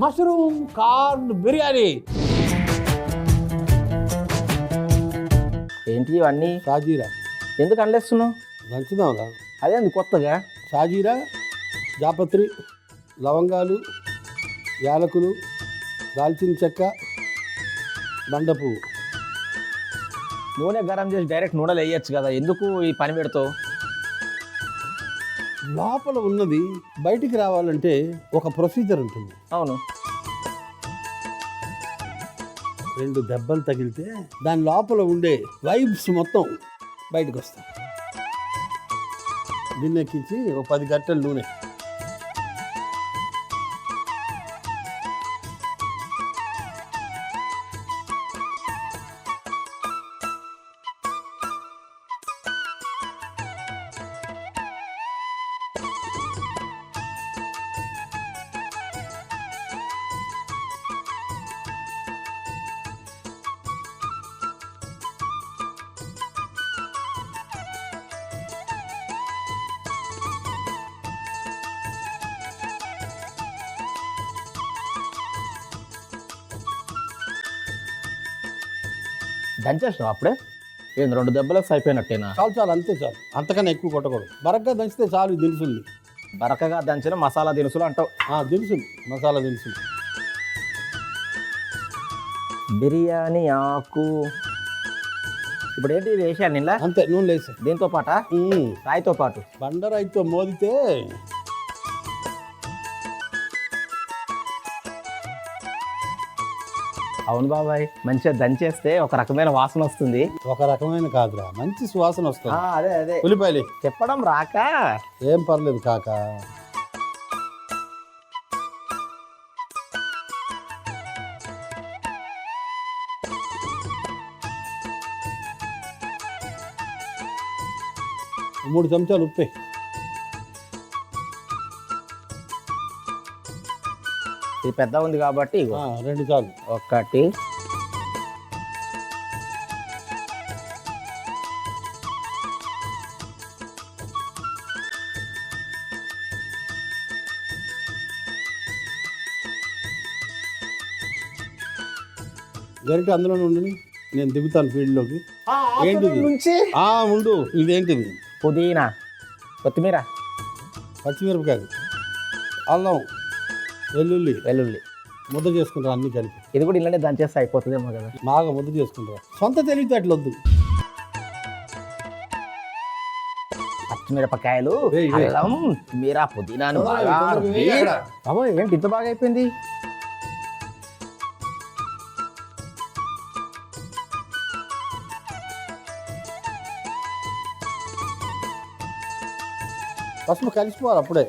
Mushroom corn biryani. ఏంటి ఇవన్నీ? షాజీరా. ఎందుకు అండేస్తున్నావు? దంచుదాంరా. అదే అంది కొత్తగా. షాజీరా, జాపత్రి, లవంగాలు, యాలకులు, దాల్చిన చెక్క, బండ పువ్వు. నూనె గరం చేసి డైరెక్ట్ నూనెలు వేయచ్చు కదా, ఎందుకు ఈ పని పెడతావు? లోపల ఉన్నది బయటికి రావాలంటే ఒక ప్రొసీజర్ ఉంటుంది. అవును. 2 దెబ్బలు తగిలితే దాని లోపల ఉండే వైబ్స్ మొత్తం బయటకు వస్తాయి. దీన్ని ఎక్కించి ఒక 10 గంటల నూనె. దంచేసినావు అప్పుడే? ఏంది 2 దెబ్బలకు అయిపోయినట్టేనా? చాలు చాలు, అంతే చాలు, అంతకన్నా ఎక్కువ కొట్టకూడదు. బరగ్గా దంచితే చాలు. దినుసులు బరకగా దంచిన మసాలా దినుసులు అంటావు. దినుసులు, మసాలా దినుసులు. బిర్యానీ ఆకు ఇప్పుడు ఏంటి ఇది వేసాను నిన్న? అంతే, నూనె లేసే. దీంతో పాట రాయితో పాటు బండరాయితో మోదితే అవును బాబాయ్, మంచిగా దంచేస్తే ఒక రకమైన వాసన వస్తుంది. ఒక రకమైన కాదురా, మంచి సువాసన వస్తుంది. అదే అదే ఉల్లిపాయలు చెప్పడం రాక ఏం పర్లేదు కాక. మూడు చెంచాలు ఉప్పే. ఇది పెద్ద ఉంది కాబట్టి 2 చాలు. 1 గరిట అందులోనే ఉండని, నేను దిగుతాను ఫీల్డ్లోకి. ఏంటిది నుంచి ఉండు, ఇదేంటిది? పుదీనా, కొత్తిమీర, పచ్చిమిరపకాయలు, అల్లం, వెల్లుల్లి ముద్ద చేసుకుంటారు అన్ని కలిపి. ఇది కూడా ఇలానే దంచేస్తే అయిపోతుందేమో కదా. బాగా ముద్ద చేసుకుంటారు. సొంత తెలివితేటలు వద్దు. పచ్చిమిరపకాయలు, అల్లం, మీరా, పుదీనాను బాగా. బాబోయ్, ఏంటి ఇంత బాగా అయిపోయింది? పసుపు కలిసిపోవాలి అప్పుడే.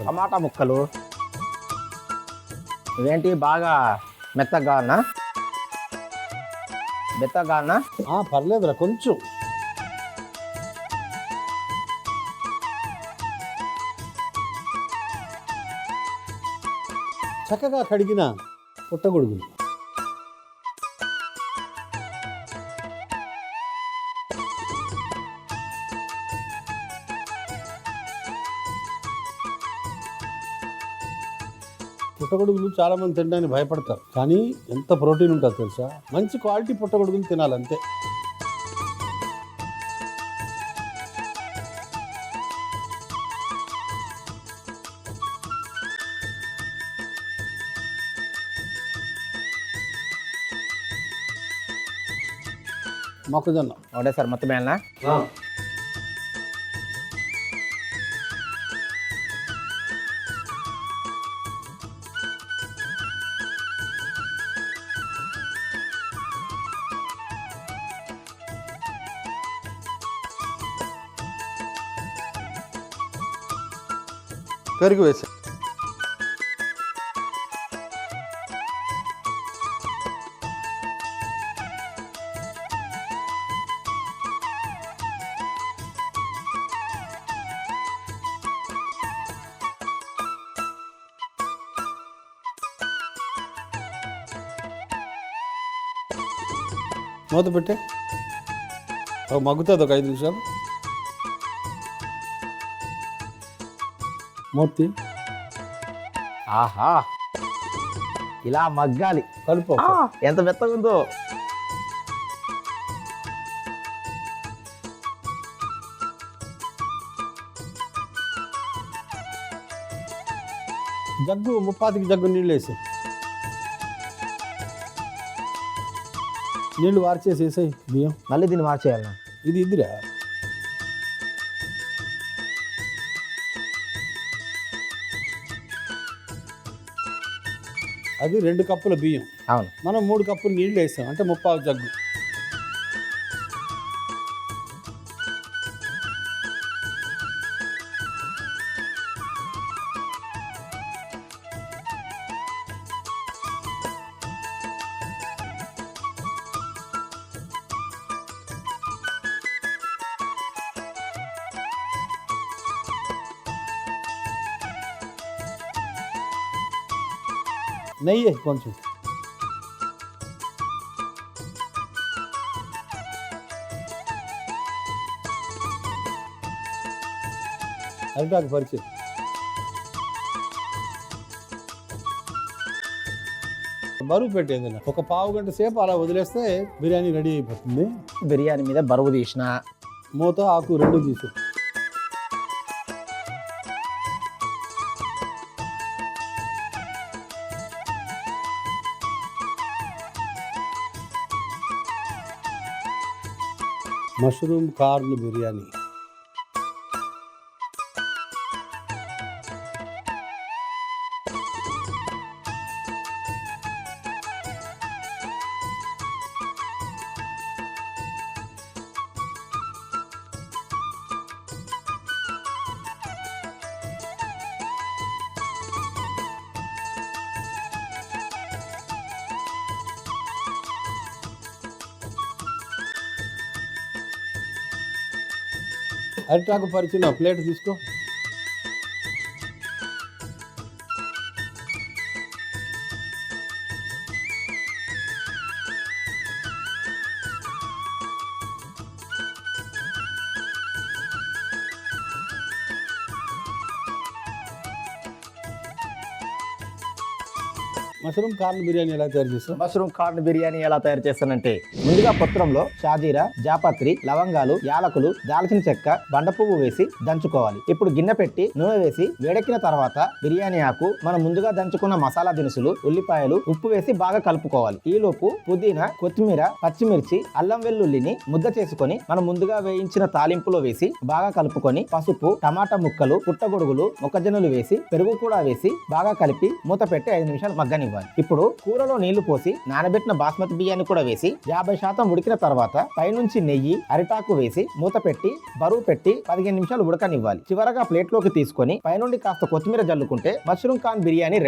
టమాటా ముక్కలు ఇవేంటి బాగా మెత్తగా పర్లేదురా కొంచెం. చక్కగా కడిగిన పుట్టగొడుగులు. పుట్టగొడుగులు చాలా మంది తినడానికి భయపడతారు, కానీ ఎంత ప్రోటీన్ ఉంటుందో తెలుసా? మంచి క్వాలిటీ పుట్టగొడుగులు తినాలంతే. మొక్కజొన్న ఒకటే సార్ మొత్తం ఏనా? పెరుగు వేసా. మూత పెట్టే మగ్గుతుంది ఒక 5 నిమిషాలు. మూర్తి ఆహా, ఇలా మగ్గాలి. కలుపు. ఎంత మెత్తగా ఉందో. జగ్గు 30కి జగ్గు నీళ్ళు వేసి నీళ్ళు వార్చేసి వేసాయి బియ్యం. మళ్ళీ దీన్ని మార్చేయాలన్నా? ఇది ఇదిరా. అది 2 కప్పుల బియ్యం. అవును. మనం 3 కప్పులు నీళ్ళు వేసాం అంటే 30 జగ్గు. నెయ్యి కొంచెం. అరిటాకు పరిచయం. బరువు పెట్టేది ఒక పావు గంట సేపు అలా వదిలేస్తే బిర్యానీ రెడీ అయిపోతుంది. బిర్యానీ మీద బరువు తీసిన మూత ఆకు 2 తీసు. Mushroom corn biryani. అరిటాకు పరిచిన ప్లేట్ తీసుకో. మష్రూమ్ కార్న్ బిర్యానీ ఎలా తయారు చేస్తాం? మష్రూమ్ కార్న్ బిర్యానీ ఎలా తయారు చేస్తానంటే, ముందుగా పత్రంలో షాజీరా, జాపత్రి, లవంగాలు, యాలకులు, దాల్చిన చెక్క, బండ పువ్వు వేసి దంచుకోవాలి. ఇప్పుడు గిన్నె పెట్టి నూనె వేసి వేడెక్కిన తర్వాత బిర్యానీ ఆకు, మనం ముందుగా దంచుకున్న మసాలా దినుసులు, ఉల్లిపాయలు, ఉప్పు వేసి బాగా కలుపుకోవాలి. ఈలోపు పుదీనా, కొత్తిమీర, పచ్చిమిర్చి, అల్లం వెల్లుల్లిని ముద్ద చేసుకొని మనం ముందుగా వేయించిన తాలింపులో వేసి బాగా కలుపుకొని పసుపు, టమాటా ముక్కలు, పుట్టగొడుగులు, మొక్కజొన్నలు వేసి పెరుగు కూడా వేసి బాగా కలిపి మూత పెట్టి 5 నిమిషాలు మగ్గనివ్వాలి. ఇప్పుడు కూరలో నీళ్లు పోసి నానబెట్టిన బాస్మతి బియ్యాన్ని కూడా వేసి 50% ఉడికిన తర్వాత పైనుంచి నెయ్యి, అరిటాకు వేసి మూత పెట్టి బరువు పెట్టి 15 నిమిషాలు ఉడకనివ్వాలి. చివరగా ప్లేట్లోకి తీసుకొని పైనుండి కాస్త కొత్తిమీర జల్లుకుంటే మష్రూమ్ కార్న్ బిర్యానీ రెడీ.